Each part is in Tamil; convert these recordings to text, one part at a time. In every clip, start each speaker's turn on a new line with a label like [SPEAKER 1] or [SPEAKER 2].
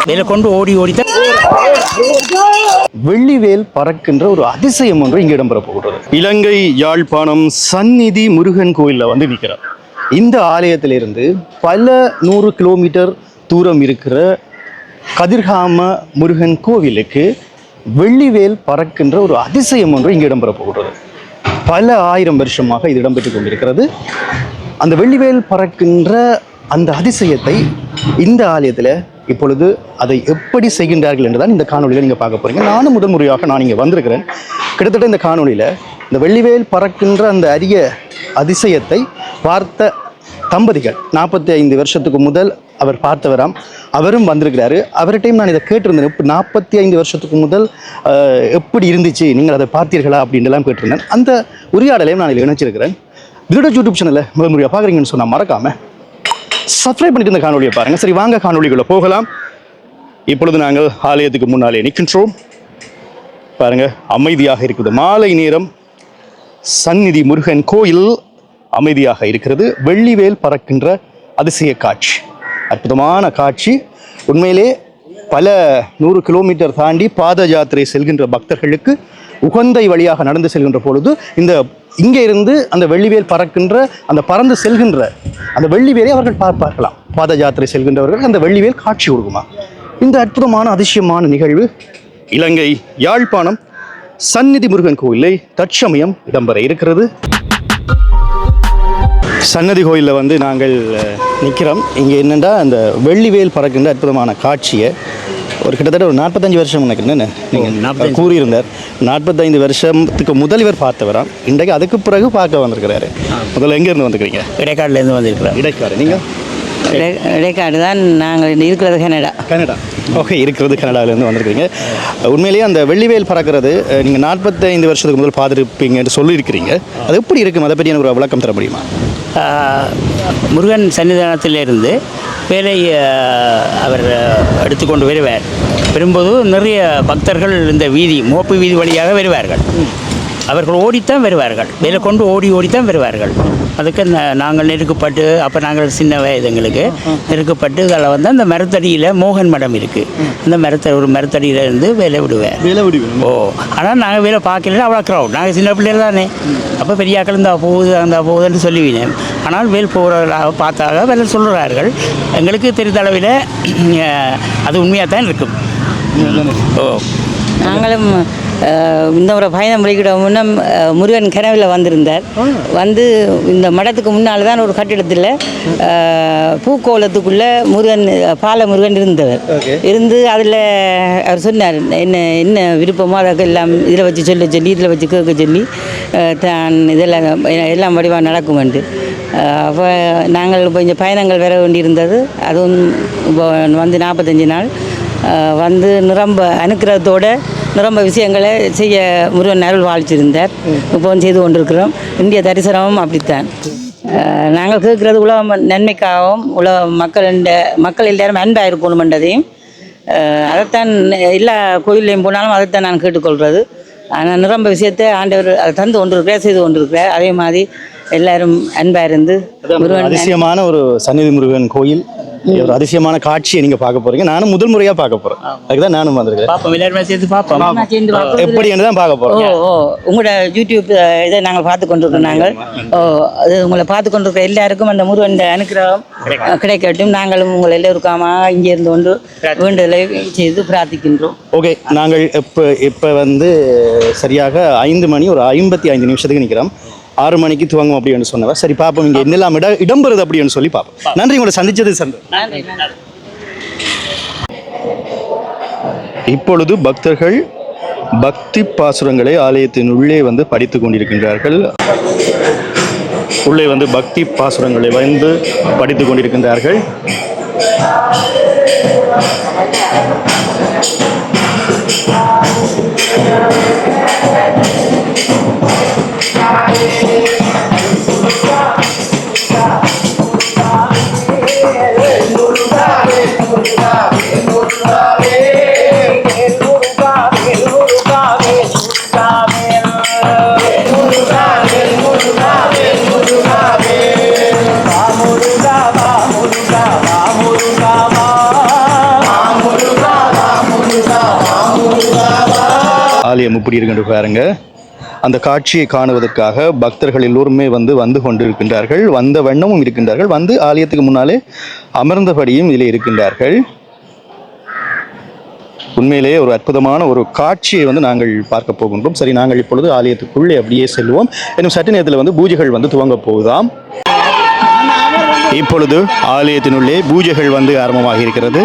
[SPEAKER 1] வேலை கொண்டு ஓடி ஓடித்தான்
[SPEAKER 2] வெள்ளிவேல் பறக்கின்ற ஒரு அதிசயம் ஒன்று இங்கே இடம்பெற போகிறது. இலங்கை யாழ்ப்பாணம் சந்நிதி முருகன் கோயிலில் வந்து நிற்கிறார். இந்த ஆலயத்திலிருந்து பல 100 கிலோமீட்டர் தூரம் இருக்கிற கதிர்காம முருகன் கோவிலுக்கு வெள்ளிவேல் பறக்கின்ற ஒரு அதிசயம் ஒன்று இங்கே இடம்பெற போகிறது. பல ஆயிரம் வருஷமாக இது இடம்பெற்று கொண்டிருக்கிறது. அந்த வெள்ளிவேல் பறக்கின்ற அந்த அதிசயத்தை இந்த ஆலயத்தில் இப்பொழுது அதை எப்படி செய்கின்றார்கள் என்றுதான் இந்த காணொலியில் நீங்கள் பார்க்க போகிறீங்க. நானும் முதல் முறையாக நான் இங்கே வந்திருக்கிறேன். கிட்டத்தட்ட இந்த காணொலியில் இந்த வெள்ளிவேல் பறக்கின்ற அந்த அரிய அதிசயத்தை பார்த்த தம்பதிகள் 45 வருஷத்துக்கு முதல் அவர் பார்த்தவராம். அவரும் வந்திருக்கிறாரு. அவர்கிட்டையும் நான் இதை கேட்டிருந்தேன். இப்போ 45 வருஷத்துக்கு முதல் எப்படி இருந்துச்சு, நீங்கள் அதை பார்த்தீர்களா அப்படின்லாம் கேட்டிருந்தேன். அந்த உரையாடலையும் நான் இதில் இணைச்சிருக்கிறேன். இதோட யூடியூப் சேனலில் முதல் முறையாக பார்க்குறீங்கன்னு சொன்னால் மறக்காமல் சப்ஸ்கிரைப் பண்ணிட்டு இந்த காணொலியை பாருங்கள். சரி, வாங்க காணொலிக்குள்ள போகலாம். இப்பொழுது நாங்கள் ஆலயத்துக்கு முன்னாலே நிற்கின்றோம். பாருங்கள், அமைதியாக இருக்குது. மாலை நேரம் சந்நிதி முருகன் கோயில் அமைதியாக இருக்கிறது. வெள்ளிவேல் பறக்கின்ற அதிசய காட்சி, அற்புதமான காட்சி. உண்மையிலே பல 100 கிலோமீட்டர் தாண்டி பாத யாத்திரை செல்கின்ற பக்தர்களுக்கு உகந்தை வழியாக நடந்து செல்கின்ற பொழுது இந்த இங்கே இருந்து அந்த வெள்ளிவேல் பறக்கின்ற அந்த பறந்து செல்கின்ற அந்த வெள்ளிவேலை அவர்கள் பார்க்கலாம். பாத யாத்திரை செல்கின்றவர்கள் அந்த வெள்ளிவேல் காட்சி கொடுக்குமா. இந்த அற்புதமான அதிசயமான நிகழ்வு இலங்கை யாழ்ப்பாணம் சந்நிதி முருகன் கோயிலை தற்சமயம் இடம்பெற இருக்கிறது. சன்னதி கோயிலில் வந்து நாங்கள் நிற்கிறோம். இங்கே என்னென்னா அந்த வெள்ளிவேல் பறக்கின்ற அற்புதமான காட்சியை ஒரு கிட்டத்தட்ட ஒரு 45 வருஷம் நினைக்கிறேன் நீங்கள் கூறியிருந்தார். 45 வருஷத்துக்கு முதல் இவர் பார்த்தவராம். இன்றைக்கு அதுக்கு பிறகு பார்க்க வந்திருக்கிறாரு. முதல்ல எங்கேருந்து வந்துருக்கிறீங்க?
[SPEAKER 1] இடைக்காடுலேருந்து வந்திருக்கிறோம்.
[SPEAKER 2] இடைக்காடு. நீங்கள்?
[SPEAKER 3] இடைக்காடு தான். நாங்கள் இருக்கிறது கனடா.
[SPEAKER 2] ஓகே, இருக்கிறது கனடாவிலேருந்து வந்திருக்கிறீங்க. உண்மையிலேயே அந்த வெள்ளிவேல் பறக்கிறது நீங்கள் 45 வருஷத்துக்கு முதல் பார்த்துருப்பீங்கன்னு சொல்லியிருக்கிறீங்க. அது எப்படி இருக்கும், அதை பற்றி எனக்கு ஒரு விளக்கம் தர முடியுமா?
[SPEAKER 1] முருகன் சன்னிதானத்திலிருந்து வேலை அவர் எடுத்துக்கொண்டு வருவார். வரும்போது நிறைய பக்தர்கள் இந்த மோப்பு வீதி வழியாக வருவார்கள். அவர்கள் ஓடித்தான் வருவார்கள். வேலை கொண்டு ஓடித்தான் வருவார்கள். அதுக்கு நாங்கள் நெருக்கப்பட்டு, அப்போ நாங்கள் சின்ன வயது எங்களுக்கு நெருக்கப்பட்டு அதில் வந்து அந்த மரத்தடியில் மோகன் மடம் இருக்குது. அந்த ஒரு மரத்தடியில் இருந்து வேலை விடுவேன். ஆனால் நாங்கள் வேலை பார்க்கல, அவ்வளோ க்ரௌட். நாங்கள் சின்ன பிள்ளைகள் தானே. அப்போ பெரியாக்கள் இந்த போகுதுன்னு சொல்லுவீனேன். ஆனால் வேல் போகிறதாக பார்த்தாக வேலை சொல்கிறார்கள். எங்களுக்கு தெரிந்த அளவில் அது உண்மையாக தான் இருக்கும்.
[SPEAKER 3] நாங்களும் இந்த ஒரு பயணம் முடிக்கிற முன்னே முருகன் கனவில் வந்திருந்தார். வந்து இந்த மடத்துக்கு முன்னால் தான் ஒரு கட்டிடத்தில் பூக்கோலத்துக்குள்ளே முருகன் இருந்தவர் இருந்து அதில் அவர் சொன்னார் என்ன விருப்பமோ அதை எல்லாம் இதில் வச்சு சொல்லி இதில் வச்சு கேட்க சொல்லி தான் எல்லாம் வடிவாக நடக்குமெண்டு. அப்போ நாங்கள் இப்போ இந்த பயணங்கள் வர வேண்டியிருந்தது. அதுவும் இப்போ வந்து 45 நாள் வந்து நிரம்ப அனுக்கிரகத்தோடு நிரம்ப விஷயங்களை செய்ய முருகன் அருள் வாழ்த்திருந்தார். இப்போ செய்து கொண்டிருக்கிறோம். இந்திய தரிசனமும் அப்படித்தான். நாங்கள் கேட்குறது உலக நன்மைக்காகவும் மக்கள் எல்லாரும் அன்பாக இருக்கணுமென்றதையும் அதைத்தான் எல்லா கோயிலையும் போனாலும் அதைத்தான் நான் கேட்டுக்கொள்கிறது. ஆனால் நிரம்ப விஷயத்தை ஆண்டவர் அதை தந்து கொண்டிருக்கிறார், செய்து கொண்டிருக்கிறார். அதே மாதிரி எல்லாரும் அன்பாக இருந்து
[SPEAKER 2] அதிசயமான ஒரு சந்நிதி முருகன் கோயில், ஒரு அதிசயமான காட்சியை நீங்க பார்க்க போறீங்க. நானும் முதல் முறையா பார்க்க போறேன். அதுதான் நானும் வந்திருக்கேன். எப்படி தான் பார்க்க போறோம்.
[SPEAKER 3] உங்களோட யூடியூப் இதை நாங்கள் பார்த்து கொண்டிருக்கோம். நாங்கள் அது உங்களை பார்த்து கொண்டிருக்கிற எல்லாருக்கும் அந்த முருகன் அனுக்கிரகம் கிடைக்கட்டும். நாங்களும் உங்களை எல்லோருக்காம இங்கே இருந்து கொண்டு வேண்டுதலை செய்து பிரார்த்திக்கின்றோம்.
[SPEAKER 2] ஓகே, நாங்கள் இப்போ வந்து சரியாக 5 மணி ஒரு 55 நிமிஷத்துக்கு நிற்கிறோம். 6 மணிக்கு துவங்கும் அப்படின்னு சொன்னவர். சரி, பார்ப்போம் இங்கே என்னெல்லாம் இடம்பெறுது அப்படின்னு சொல்லி பார்ப்போம். நன்றி, உங்களை சந்திச்சது சந்தோஷம். இப்பொழுது பக்தர்கள் பக்தி பாசுரங்களை ஆலயத்தின் உள்ளே வந்து படித்து கொண்டிருக்கின்றார்கள். உள்ளே வந்து பக்தி பாசுரங்களை வந்து படித்து கொண்டிருக்கின்றார்கள். ஆலயம் இப்படி இருக்கின்ற பாருங்க. அந்த காட்சியை காணுவதற்காக பக்தர்கள் எல்லோருமே வந்து கொண்டிருக்கின்றார்கள். வந்த வண்ணமும் இருக்கின்றார்கள். வந்து ஆலயத்துக்கு முன்னாலே அமர்ந்தபடியும் இதில் இருக்கின்றார்கள். உண்மையிலேயே ஒரு அற்புதமான ஒரு காட்சியை நாங்கள் பார்க்க போகின்றோம். சரி, நாங்கள் இப்பொழுது ஆலயத்துக்குள்ளே அப்படியே செல்வோம். இன்னும் சற்று நேரத்தில் பூஜைகள் துவங்க போகுதாம். இப்பொழுது ஆலயத்தினுள்ளே பூஜைகள் ஆரம்பமாக இருக்கிறது.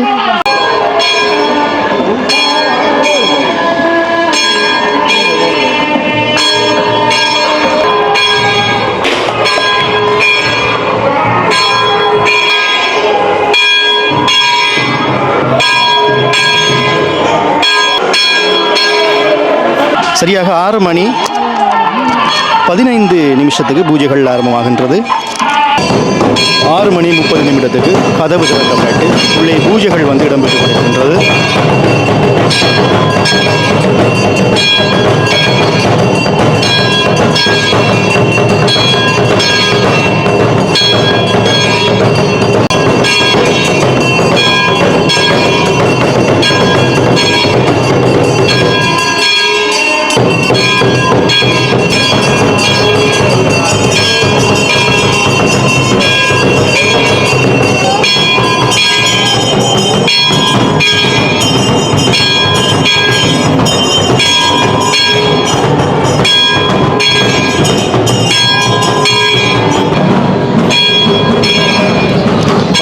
[SPEAKER 2] சரியாக 6:15 பூஜைகள் ஆரம்பமாகின்றது. 6:30 கதவு திறக்கப்பட்டு உள்ளே பூஜைகள் இடம்பெற்றுக் கொண்டிருக்கின்றது.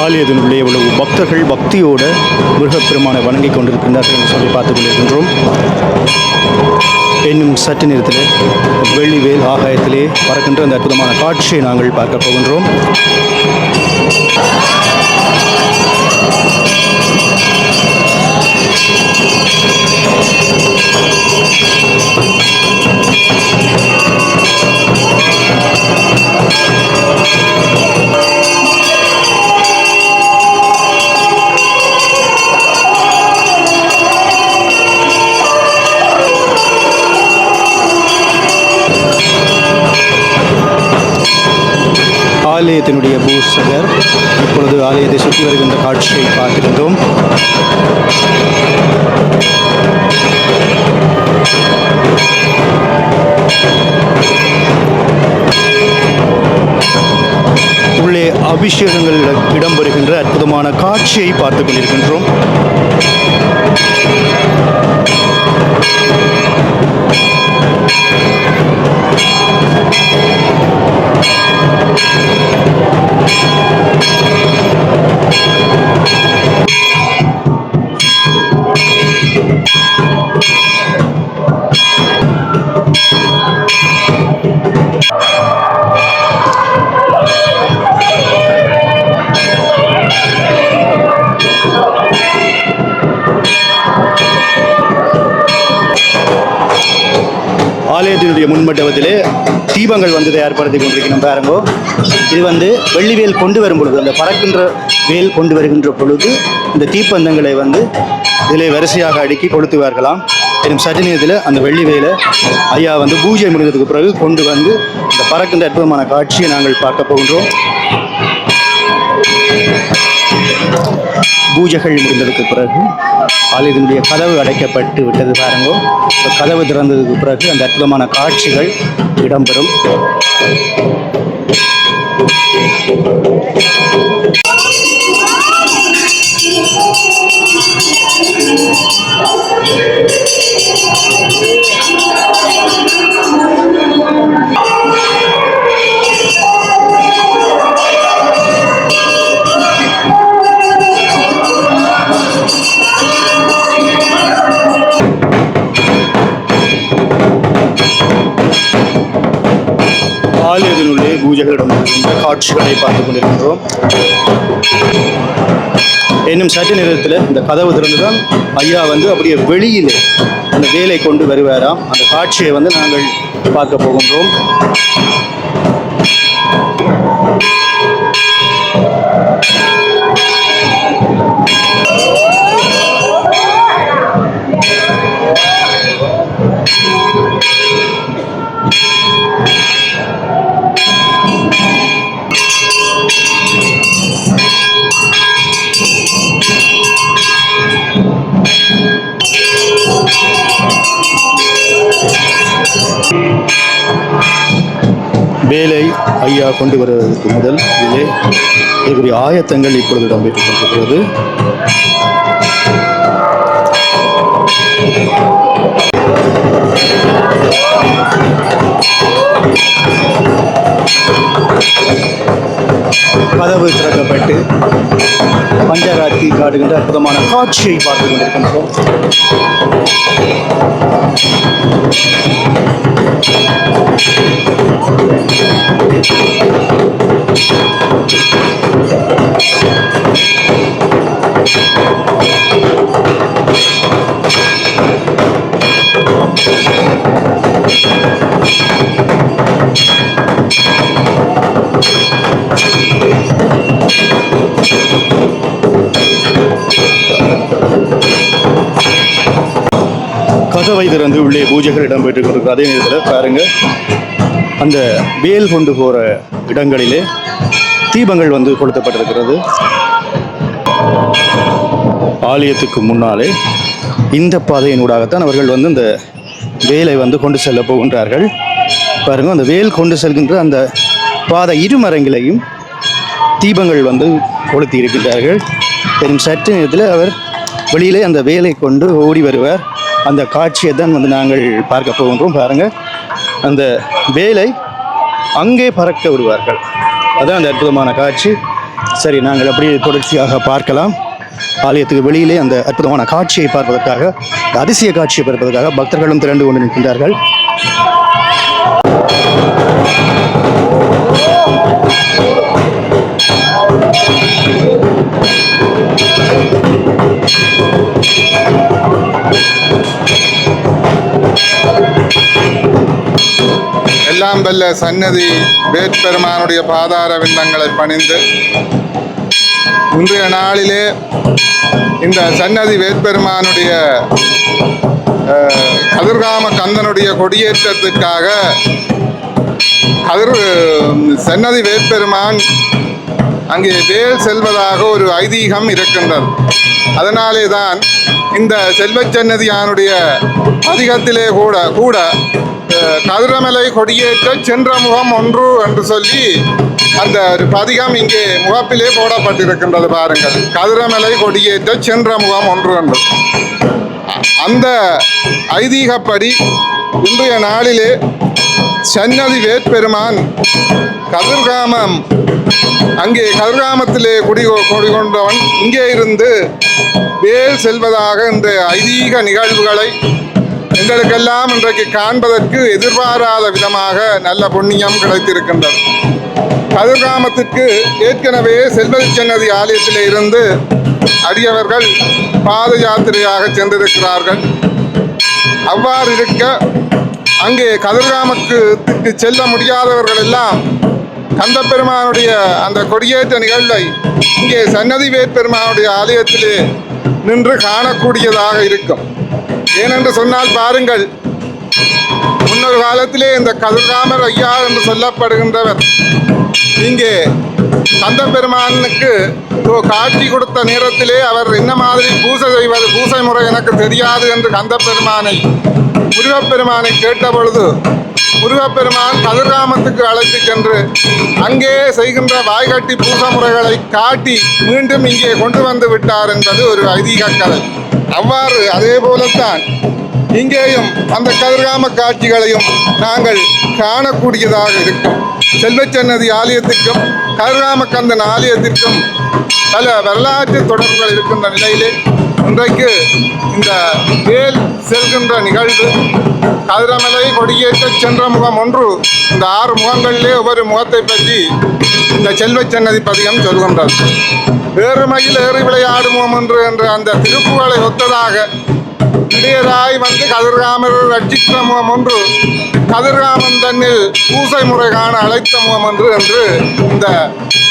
[SPEAKER 2] ஆலயத்தினுள்ளே இவ்வளவு பக்தர்கள் பக்தியோடு முருகப்பெருமானை வணங்கிக் கொண்டிருக்கின்றார்கள் என்று சொல்லி பார்த்துக் கொண்டிருக்கின்றோம். இன்னும் சற்று நேரத்தில் வெள்ளிவேல் ஆகாயத்திலே பறக்கின்ற அந்த அற்புதமான காட்சியை நாங்கள் பார்க்க போகின்றோம். ஆலயத்தினுடைய பூசகர் இப்பொழுது ஆலயத்தை சுற்றி வருகின்ற காட்சியை பார்த்திருந்தோம். உள்ளே அபிஷேகங்கள் இடம்பெறுகின்ற அற்புதமான காட்சியை பார்த்துக் கொண்டிருக்கின்றோம். ஆலயத்தினுடைய முன்மண்டபத்திலே தீபங்கள் தயார்படுத்தி கொண்டிருக்கணும் பாருங்கோ. இது வெள்ளிவேல் கொண்டு வரும் பொழுது, அந்த பறக்கின்ற வேல் கொண்டு வருகின்ற பொழுது இந்த தீப்பந்தங்களை இதிலே வரிசையாக அடுக்கி கொளுத்துவார்களாம். இன்னும் சற்று நேரத்தில் அந்த வெள்ளி வேலை ஐயா பூஜை முடிந்ததுக்கு பிறகு கொண்டு இந்த பறக்கின்ற அற்புதமான காட்சியை நாங்கள் பார்க்க போகின்றோம். பூஜைகள் முடிந்ததுக்கு பிறகு ஆலயத்தினுடைய கதவு அடைக்கப்பட்டு விட்டது பாருங்கோ. கதவு திறந்ததுக்கு பிறகு அந்த அற்புதமான காட்சிகள் இடம்பெறும். ஆலயத்தினுள்ளே பூஜைகளிடம் காட்சிகளை பார்த்துக் கொண்டிருக்கின்றோம். இன்னும் சற்று நேரத்தில் இந்த கதவு திறந்துதான் ஐயா அப்படியே வெளியிலே அந்த வேலை கொண்டு வருவாராம். அந்த காட்சியை நாங்கள் பார்க்க போகின்றோம். ஐயா கொண்டு வருவதற்கு முதல் இதிலே இதற்குரிய ஆயத்தங்கள் இப்பொழுது இடம்பெற்றுக் கொண்டிருக்கிறது. கதவு திறக்கப்பட்டு பஞ்சராத்தி காடுகின்ற அற்புதமான காட்சியை பார்த்து கொண்டிருக்கின்றோம். கதவை திறந்து உள்ளே பூஜைகள் இடம்பெற்றுக் கொண்டிருக்கிற அதே நேரத்தில் பாருங்க, அந்த வேல் கொண்டு போகிற இடங்களிலே தீபங்கள் வந்து கொளுத்தப்பட்டிருக்கிறது. ஆலயத்துக்கு முன்னாலே இந்த பாதையினூடாகத்தான் அவர்கள் வந்து இந்த வேலை வந்து கொண்டு செல்ல போகின்றார்கள். பாருங்க, அந்த வேல் கொண்டு செல்கின்ற அந்த பாதை இருமரங்களையும் தீபங்கள் வந்து கொளுத்தி இருக்கின்றார்கள். பெரும் சற்று நேரத்தில் அவர் வெளியிலே அந்த வேலை கொண்டு ஓடி வருவார். அந்த காட்சியை தான் வந்து நாங்கள் பார்க்க போகின்றோம். பாருங்கள், அந்த வேலை அங்கே பறக்க விடுவார்கள். அதான் அந்த அற்புதமான காட்சி. சரி, நாங்கள் அப்படியே தொடர்ச்சியாக பார்க்கலாம். ஆலயத்துக்கு வெளியிலே அந்த அற்புதமான காட்சியை பார்ப்பதற்காக, அதிசய காட்சியை பார்ப்பதற்காக பக்தர்களும் திரண்டு கொண்டு நிற்கின்றார்கள்.
[SPEAKER 4] எல்லாம் வல்ல சன்னதி வேட்பெருமானுடைய பாதார விண்ணங்களை பணிந்து இன்றைய நாளிலே இந்த சன்னதி வேட்பெருமானுடைய கதிர்காம கந்தனுடைய கொடியேற்றத்துக்காக சன்னதி வேட்பெருமான் அங்கே வேல் செல்வதாக ஒரு ஐதீகம் இருக்கின்றது. அதனாலே தான் இந்த செல்வச்சன்னதியானுடைய அதிகத்திலே கூட கதிரமலை கொடியேற்ற சென்ற முகம் ஒன்று என்று சொல்லி அந்த ஒரு பதிகம் இங்கே முகப்பிலே போடப்பட்டிருக்கின்றது. பாருங்கள், கதிரமலை கொடியேற்ற சென்ற முகம் ஒன்று என்று. அந்த ஐதீகப்படி இன்றைய நாளிலே சன்னதி வேட்பெருமான் கதிர்காமம் அங்கே கதிர்காமத்திலே குடிகொண்டவன் இங்கே இருந்து வேல் செல்வதாக இந்த ஐதீக நிகழ்வுகளை எங்களுக்கெல்லாம் இன்றைக்கு காண்பதற்கு எதிர்பாராத விதமாக நல்ல புண்ணியம் கிடைத்திருக்கின்றது. கதிர்காமத்திற்கு ஏற்கனவே செல்வச்சன்னதி ஆலயத்திலே இருந்து அடியவர்கள் பாத யாத்திரையாக சென்றிருக்கிறார்கள். அவ்வாறு இருக்க அங்கே கதிர்காமத்துக்கு செல்ல முடியாதவர்கள் எல்லாம் கந்தப்பெருமானுடைய அந்த கொடியேற்ற நிகழ்வை இங்கே சன்னதி வேட்பெருமானுடைய ஆலயத்திலே நின்று காணக்கூடியதாக இருக்கும். ஏனென்று சொன்னால் பாருங்கள், முன்னொரு காலத்திலே இந்த கதிர்காமர் ஐயா என்று சொல்லப்படுகின்றவர் இங்கே கந்தப்பெருமானுக்கு காட்சி கொடுத்த நேரத்திலே அவர் என்ன மாதிரி பூசை செய்வது, பூசை முறை எனக்கு தெரியாது என்று கந்தப்பெருமானை முருகப்பெருமானை கேட்ட பொழுது முருகப்பெருமான் கதிர்காமத்துக்கு அழைத்து சென்று அங்கே செய்கின்ற வாய்கட்டி பூச முறைகளை காட்டி மீண்டும் இங்கே கொண்டு வந்து விட்டார் என்பது ஒரு ஐதீக கதை. அவ்வாறு அதே போலத்தான் இங்கேயும் அந்த கதிர்காம காட்சிகளையும் நாங்கள் காணக்கூடியதாக இருக்கும். செல்வச்சன்னதி ஆலயத்திற்கும் கதிர்காம கந்தன் ஆலயத்திற்கும் பல வரலாற்று தொடர்புகள் இருக்கின்ற நிலையிலே இன்றைக்கு இந்த வேல் செல்கின்ற நிகழ்வு கதிரமலை கொடியேற்ற சென்ற முகம் ஒன்று, இந்த 6 முகங்களிலே ஒவ்வொரு முகத்தை பற்றி இந்த செல்வச்சன்னதி பதிகம் சொல்கின்றது. வேறுமையில் ஏறி விளையாடு முகம் என்று என்ற அந்த திருப்புகளை ஒத்ததாக இடையராய் வந்து கதிர்காமர் ரட்சித்த முகம் ஒன்று, கதிர்காமன் தன்னில் பூசை முறை காண அழைத்த முகம் என்று இந்த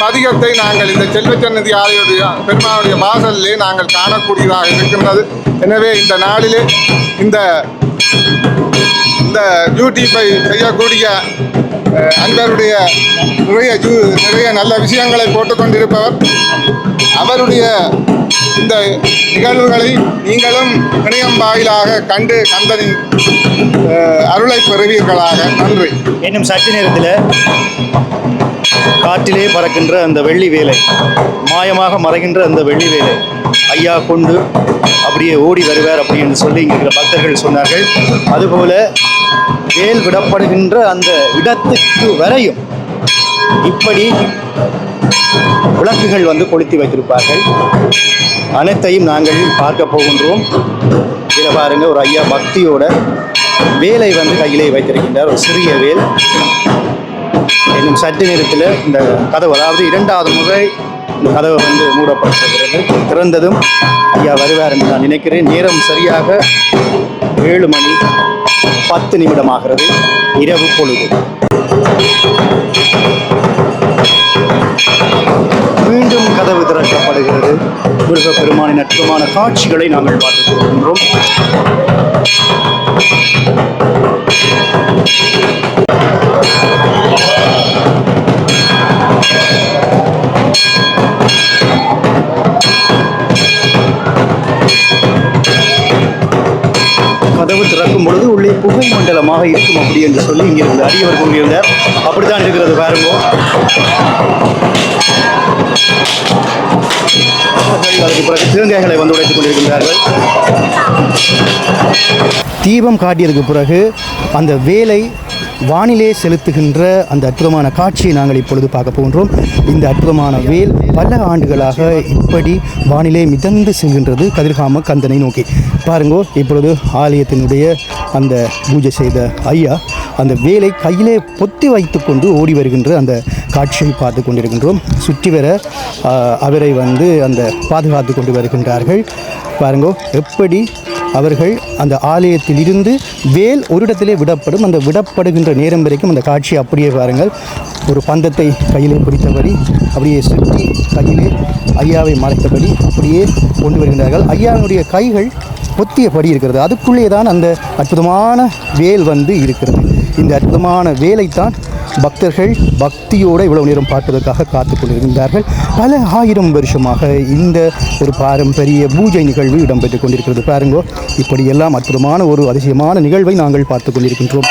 [SPEAKER 4] பதிகத்தை நாங்கள் இந்த செல்வச்சன்னதி ஆலயுடைய பெருமானுடைய வாசலிலே நாங்கள் காணக்கூடியதாக இருக்கின்றது. எனவே இந்த நாளிலே இந்த யூடியூப்பை செய்யக்கூடிய அன்பருடைய நிறைய நல்ல விஷயங்களை போட்டுக்கொண்டிருப்பவர் அவருடைய இந்த நிகழ்வுகளை நீங்களும் இணையம் வாயிலாக கண்டு கந்தனின் அருளை பெறுவீர்களாக. நன்றி.
[SPEAKER 2] இன்னும் சற்று நேரத்தில் காற்றிலே பறக்கின்ற அந்த வெள்ளி வேலை, மாயமாக மறைகின்ற அந்த வெள்ளி வேலை ஐயா கொண்டு அப்படியே ஓடி வருவார் அப்படின்னு சொல்லி இங்கே இருக்கிற பக்தர்கள் சொன்னார்கள். அதுபோல வேல் விடப்படுகின்ற அந்த இடத்துக்கு வரையும் இப்படி விளக்குகள் வந்து கொளுத்தி வைத்திருப்பார்கள். அனைத்தையும் நாங்கள் பார்க்க போகின்றோம். இதில் பாருங்க, ஒரு ஐயா பக்தியோட வேலை வந்து கையிலே வைத்திருக்கின்றார், ஒரு சிறிய வேல். இன்னும் சற்று நேரத்தில் இந்த கதவு, அதாவது 2வது முறை இந்த கதவை வந்து மூடப்பட்டிருக்கிறது. திறந்ததும் ஐயா வருவார் என்று நான் நினைக்கிறேன். நேரம் சரியாக 7:10 ஆகிறது. இரவு பொழுது. மீண்டும் கதவு திறக்கப்படுகிறது. முருகப்பெருமானின் அற்புதமான காட்சிகளை நாங்கள் பார்த்துக் கொள்கின்றோம். கதவு திறக்கும் பொழுது உள்ளே புகை மண்டலமாக இருக்கும் அப்படி என்று சொல்லி இங்கிருந்து அடியவர் கூறியிருந்தார். அப்படித்தான் இருக்கிறது. பாருங்க, அதுக்கு பிறகு தேங்காய்களை வந்து உடைத்துக் கொண்டிருக்கின்றார்கள். தீபம் காட்டியதுக்கு பிறகு அந்த வேலை வானிலே செலுத்துகின்ற அந்த அற்புதமான காட்சியை நாங்கள் இப்பொழுது பார்க்க போகின்றோம். இந்த அற்புதமான வேல் பல ஆண்டுகளாக இப்படி வானிலே மிதந்து செல்கின்றது கதிர்காம கந்தனை நோக்கி. பாருங்கோ, இப்பொழுது ஆலயத்தினுடைய அந்த பூஜை செய்த ஐயா அந்த வேலை கையிலே பொத்தி வைத்து கொண்டு ஓடி வருகின்ற அந்த காட்சியை பார்த்து கொண்டிருக்கின்றோம். சுற்றி வர அவரை வந்து அந்த பாதுகாத்து கொண்டு வருகின்றார்கள். பாருங்கோ, எப்படி அவர்கள் அந்த ஆலயத்தில் இருந்து வேல் ஒரு இடத்திலே விடப்படும். அந்த விடப்படுகின்ற நேரம் வரைக்கும் அந்த காட்சி அப்படியே பாருங்கள். ஒரு பந்தத்தை கையிலே பிடித்தபடி அப்படியே சுற்றி கையிலே ஐயாவை மறைத்தபடி அப்படியே கொண்டு வருகின்றார்கள். ஐயாவுடைய கைகள் பொத்தியபடி இருக்கிறது. அதுக்குள்ளே தான் அந்த அற்புதமான வேல் வந்து இருக்கிறது. இந்த அற்புதமான வேலைத்தான் பக்தர்கள் பக்தியோடு இவ்வளவு நேரம் பார்ப்பதற்காக காத்து கொண்டிருக்கின்றார்கள். பல 1000 வருஷமாக இந்த ஒரு பாரம்பரிய பூஜை நிகழ்வு இடம்பெற்றுக் கொண்டிருக்கிறது. பாருங்கோ, இப்படியெல்லாம் அற்புதமான ஒரு அதிசயமான நிகழ்வை நாங்கள் பார்த்து கொண்டிருக்கின்றோம்.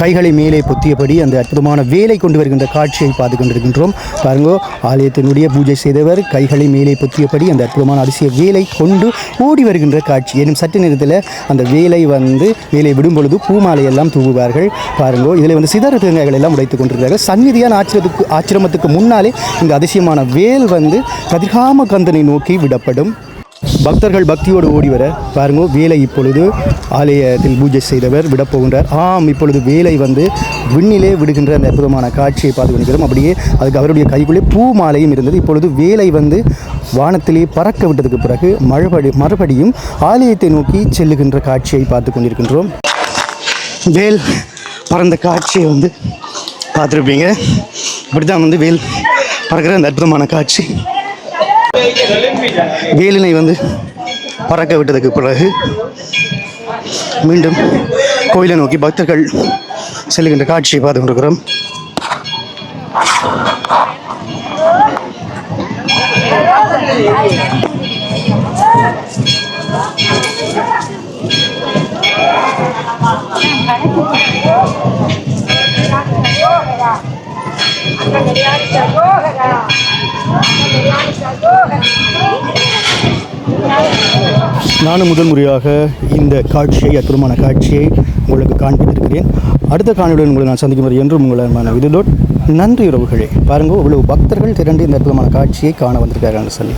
[SPEAKER 2] கைகளை மேலே பொத்தியபடி அந்த அற்புதமான வேலை கொண்டு வருகின்ற காட்சியை பார்த்து கொண்டிருக்கின்றோம். பாருங்கோ, ஆலயத்தினுடைய பூஜை செய்தவர் கைகளை மேலே பொத்தியபடி அந்த அற்புதமான அதிசய வேலை கொண்டு ஓடி வருகின்ற காட்சி. இன்னும் சற்று நேரத்தில் அந்த வேலை வந்து வேலை விடும் பொழுது பூமாலையெல்லாம் தூவுவார்கள். பாருங்கோ, இதில் வந்து சிதற தேங்காய்கள் எல்லாம் உடைத்துக் கொண்டிருக்கிறார்கள். சந்நிதியான ஆச்சிரமத்துக்கு முன்னாலே இந்த அதிசயமான வேல் வந்து கதிர்காம கந்தனை நோக்கி விடப்படும். பக்தர்கள் பக்தியோடு ஓடி வர பாருங்கோ, வேலை இப்பொழுது ஆலயத்தில் பூஜை செய்தவர் விடப்போகின்றார். இப்பொழுது வேலை வந்து விண்ணிலே விடுகின்ற அந்த அற்புதமான காட்சியை பார்த்து கொண்டிருக்கிறோம். அப்படியே அதுக்கு அவருடைய கைக்குள்ளே பூ மாலையும் இருந்தது. இப்பொழுது வேலை வந்து வானத்திலே பறக்க விட்டதுக்கு பிறகு மறுபடியும் ஆலயத்தை நோக்கி செல்லுகின்ற காட்சியை பார்த்து கொண்டிருக்கின்றோம். வேல் பறந்த காட்சியை வந்து பார்த்துருப்பீங்க. இப்படிதான் வந்து வேல் பறக்கிற அந்த அற்புதமான காட்சி. வேலினை வந்து பறக்க விட்டதுக்கு பிறகு மீண்டும் கோயிலை நோக்கி பக்தர்கள் செல்லுகின்ற காட்சியை பார்த்து கொண்டிருக்கிறோம். நானும் முதல் முறையாக இந்த காட்சியை, அற்புதமான காட்சியை உங்களுக்கு காண்பித்திருக்கிறேன். அடுத்த காணொலியுடன் உங்களை நான் சந்திக்கும் வரை என்றும் உங்களான விதுலோட். நன்றி உறவுகளே. பாருங்கள், இவ்வளவு பக்தர்கள் திரண்டு இந்த அற்புதமான காட்சியை காண வந்திருக்கார்கள் சொல்லி.